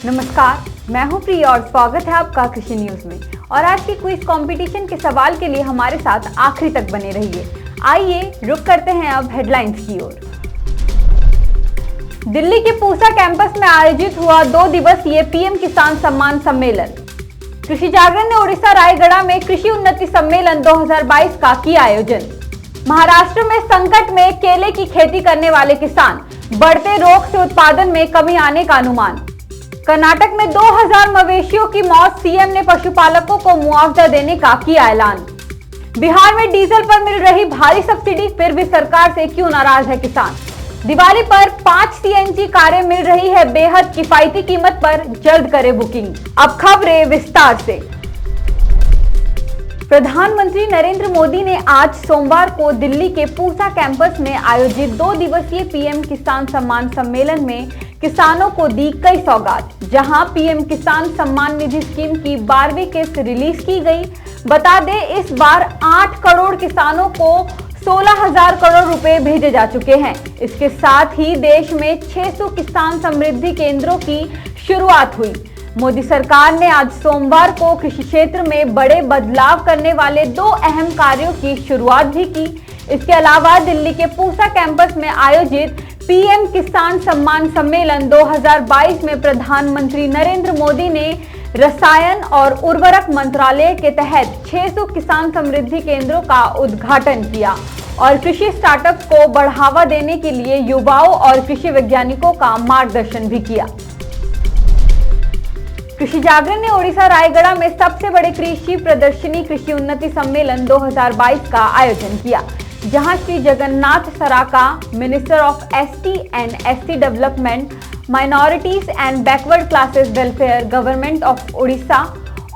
नमस्कार, मैं हूं प्रिया और स्वागत है आपका कृषि न्यूज में। और आज की क्विज कंपटीशन के सवाल के लिए हमारे साथ आखिरी तक बने रहिए। आइए रुक करते हैं अब हेडलाइंस की ओर। दिल्ली के पूसा कैंपस में आयोजित हुआ 2 दिवसीय पीएम किसान सम्मान सम्मेलन। कृषि जागरण ने उड़ीसा रायगढ़ में कृषि उन्नति सम्मेलन 2022 का किया आयोजन। महाराष्ट्र में संकट में केले की खेती करने वाले किसान, बढ़ते रोग से उत्पादन में कमी आने का अनुमान। कर्नाटक में 2000 मवेशियों की मौत, सीएम ने पशुपालकों को मुआवजा देने का किया ऐलान। बिहार में डीजल पर मिल रही भारी सब्सिडी, फिर भी सरकार से क्यों नाराज है किसान। दिवाली पर 5 सीएनजी कारें मिल रही है बेहद किफायती कीमत पर, जल्द करें बुकिंग। अब खबरें विस्तार से। प्रधानमंत्री नरेंद्र मोदी ने आज सोमवार को दिल्ली के पूसा कैंपस में आयोजित 2 दिवसीय पीएम किसान सम्मान सम्मेलन में किसानों को दी कई सौगात। जहां पीएम किसान सम्मान निधि स्कीम की 12वीं किस्त रिलीज की गई। बता दें, इस बार 8 करोड़ किसानों को 16,000 करोड़ रुपए भेजे जा चुके हैं। इसके साथ ही देश में 600 किसान समृद्धि केंद्रों की शुरुआत हुई। मोदी सरकार ने आज सोमवार को कृषि क्षेत्र में बड़े बदलाव करने वाले 2 अहम कार्यों की शुरुआत भी की। इसके अलावा दिल्ली के पूसा कैंपस में आयोजित पीएम किसान सम्मान सम्मेलन 2022 में प्रधानमंत्री नरेंद्र मोदी ने रसायन और उर्वरक मंत्रालय के तहत 600 किसान समृद्धि केंद्रों का उद्घाटन किया और कृषि स्टार्टअप्स को बढ़ावा देने के लिए युवाओं और कृषि वैज्ञानिकों का मार्गदर्शन भी किया। कृषि जागरण ने उड़ीसा रायगढ़ में सबसे बड़े कृषि प्रदर्शनी कृषि उन्नति सम्मेलन 2022 का आयोजन किया, जहां Shri Jagannath Saraka, minister of ST and SC development, minorities and backward classes welfare, government of Orissa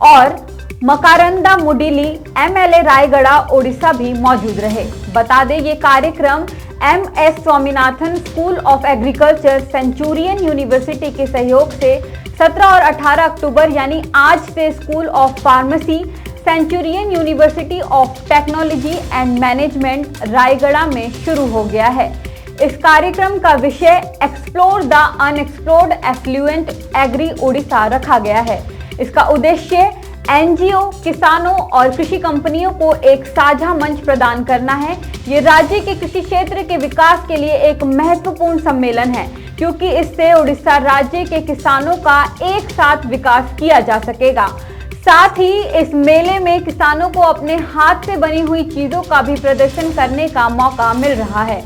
और मकरंदा मुडीली, एमएलए रायगढ़ उड़ीसा भी मौजूद रहे। बता दें, ये कार्यक्रम MS Swaminathan school of agriculture, Centurion University के सहयोग से 17 और 18 अक्टूबर यानी आज से school of pharmacy, Centurion University of Technology and Management Raigarh में शुरू हो गया है। इस कार्यक्रम का विषय explore the unexplored affluent agri Orissa रखा गया है। इसका उद्देश्य एनजीओ, किसानों और कृषि कंपनियों को एक साझा मंच प्रदान करना है। ये राज्य के कृषि क्षेत्र के विकास के लिए एक महत्वपूर्ण सम्मेलन है, क्योंकि इससे उड़ीसा राज्य के किसानों का एक साथ विकास किया जा सकेगा। साथ ही इस मेले में किसानों को अपने हाथ से बनी हुई चीजों का भी प्रदर्शन करने का मौका मिल रहा है।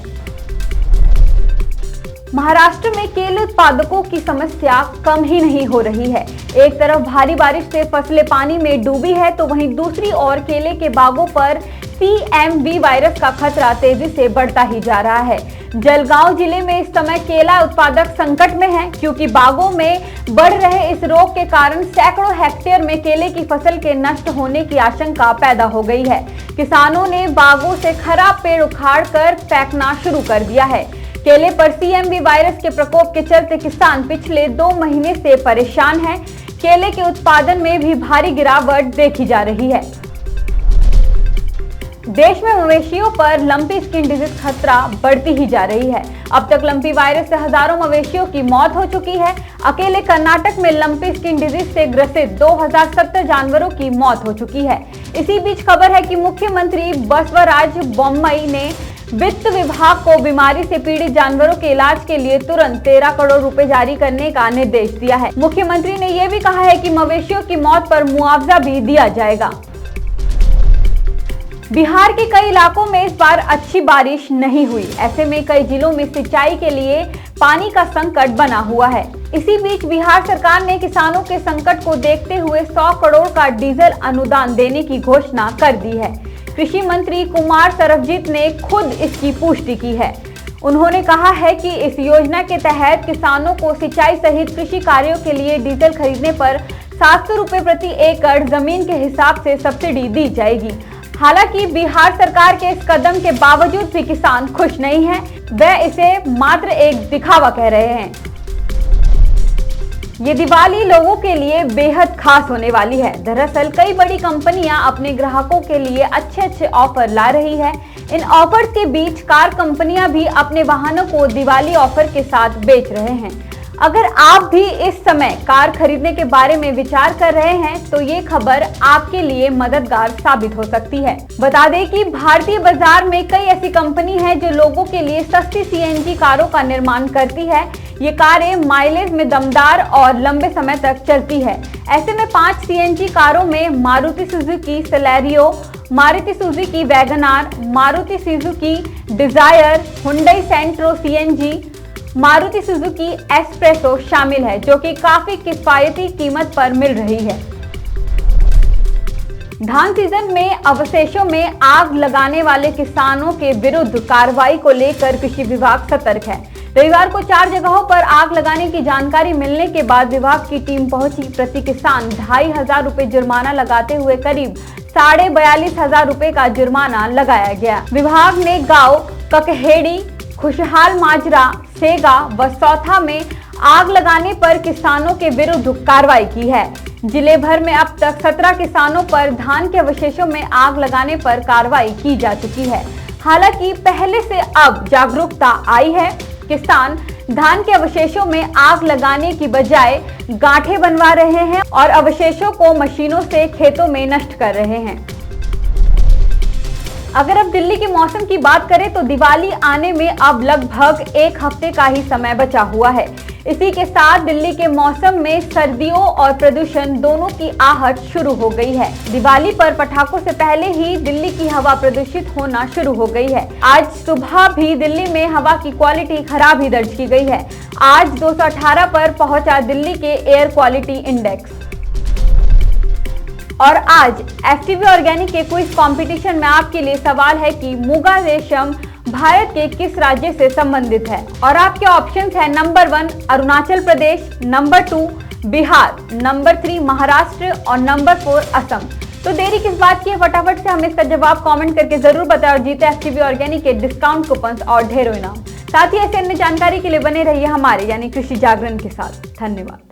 महाराष्ट्र में केले उत्पादकों की समस्या कम ही नहीं हो रही है। एक तरफ भारी बारिश से फसलें पानी में डूबी है, तो वहीं दूसरी ओर केले के बागों पर पीएमवी वायरस का खतरा तेजी से बढ़ता ही जा रहा है। जलगांव जिले में इस समय केला उत्पादक संकट में है, क्योंकि बागों में बढ़ रहे इस रोग के कारण सैकड़ों हेक्टेयर में केले की फसल के नष्ट होने की आशंका पैदा हो गई है। किसानों ने बागों से खराब पेड़ उखाड़कर फेंकना शुरू कर दिया है। केले पर सीएमवी वायरस के प्रकोप के चलते किसान पिछले 2 महीने से परेशान हैं। केले के उत्पादन में भी भारी गिरावट देखी जा रही है। देश में मवेशियों पर लंपी स्किन डिजीज खतरा बढ़ती ही जा रही है। अब तक लंपी वायरस से हजारों मवेशियों की मौत हो चुकी है। अकेले कर्नाटक में लंपी स्किन डिजीज से ग्रसित 2070 जानवरों की मौत हो चुकी है। इसी बीच खबर है कि मुख्यमंत्री बसवराज बोम्मई ने वित्त विभाग को बीमारी से पीड़ित जानवरों के इलाज के लिए तुरंत 13 करोड़ रुपए जारी करने का निर्देश दिया है। मुख्यमंत्री ने यह भी कहा है कि मवेशियों की मौत पर मुआवजा भी दिया जाएगा। बिहार के कई इलाकों में इस बार अच्छी बारिश नहीं हुई। ऐसे में कई जिलों में सिंचाई के लिए पानी का संकट बना हुआ है। इसी बीच बिहार सरकार ने किसानों के संकट को देखते हुए 100 करोड़ का डीजल अनुदान देने की घोषणा कर दी है। कृषि मंत्री कुमार सरबजीत ने खुद इसकी पुष्टि की है। उन्होंने कहा है कि इस योजना के तहत किसानों को सिंचाई सहित कृषि कार्यों के लिए डीजल खरीदने पर 700 रुपए प्रति एकड़ जमीन के हिसाब से सब्सिडी दी जाएगी। हालांकि बिहार सरकार के इस कदम के बावजूद भी किसान खुश नहीं हैं। वे इसे मात्र एक दिखावा कह रहे हैं। ये दिवाली लोगों के लिए बेहद खास होने वाली है। दरअसल कई बड़ी कंपनियां अपने ग्राहकों के लिए अच्छे ऑफर ला रही है। इन ऑफर्स के बीच कार कंपनियां भी अपने वाहनों को दिवाली ऑफर के साथ बेच रहे हैं। अगर आप भी इस समय कार खरीदने के बारे में विचार कर रहे हैं तो ये खबर आपके लिए मददगार साबित हो सकती है। बता दें कि भारतीय बाजार में कई ऐसी कंपनी है जो लोगों के लिए सस्ती सीएनजी कारों का निर्माण करती है। ये कारें माइलेज में दमदार और लंबे समय तक चलती है। ऐसे में 5 सीएनजी कारों में Maruti Suzuki Celerio, Maruti Suzuki Wagon R, Maruti Suzuki Dzire, Hyundai Santro CNG, Maruti Suzuki Espresso शामिल है, जो कि काफी किफायती कीमत पर मिल रही है। धान सीजन में अवशेषों में आग लगाने वाले किसानों के विरुद्ध कार्रवाई को लेकर कृषि विभाग सतर्क है। रविवार को 4 जगहों पर आग लगाने की जानकारी मिलने के बाद विभाग की टीम पहुंची। प्रति किसान 2500 रुपए जुर्माना लगाते हुए करीब 42,500 रुपए का जुर्माना लगाया गया। विभाग ने गांव ककहेड़ी, खुशहाल माजरा, सेगा व सौथा में आग लगाने पर किसानों के विरुद्ध कार्रवाई की है। जिले भर में अब तक 17 किसानों पर धान के अवशेषों में आग लगाने पर कार्रवाई की जा चुकी है। हालांकि पहले से अब जागरूकता आई है। किसान धान के अवशेषों में आग लगाने की बजाय गांठें बनवा रहे हैं और अवशेषों को मशीनों से खेतों में नष्ट कर रहे हैं। अगर अब दिल्ली के मौसम की बात करें तो दिवाली आने में अब लगभग 1 हफ्ते का ही समय बचा हुआ है। इसी के साथ दिल्ली के मौसम में सर्दियों और प्रदूषण दोनों की आहट शुरू हो गई है। दिवाली पर पटाखों से पहले ही दिल्ली की हवा प्रदूषित होना शुरू हो गई है। आज सुबह भी दिल्ली में हवा की क्वालिटी खराब ही दर्ज की गई है। आज 218 पर पहुंचा दिल्ली के एयर क्वालिटी इंडेक्स। और आज एफटीवी ऑर्गेनिक के क्विज कंपटीशन में आपके लिए सवाल है कि मुगा रेशम भारत के किस राज्य से संबंधित है। और आपके ऑप्शंस हैं number 1 Arunachal Pradesh, number 2 Bihar, number 3 Maharashtra और नंबर 4 असम। तो देरी किस बात की है, फटाफट से हमें इसका जवाब कमेंट करके जरूर बताएं और जीते एफटीवी ऑर्गेनिक के डिस्काउंट कूपन और ढेरों इनाम। साथ ही ऐसे अन्य जानकारी के लिए बने रहिए हमारे यानी कृषि जागरण के साथ। धन्यवाद।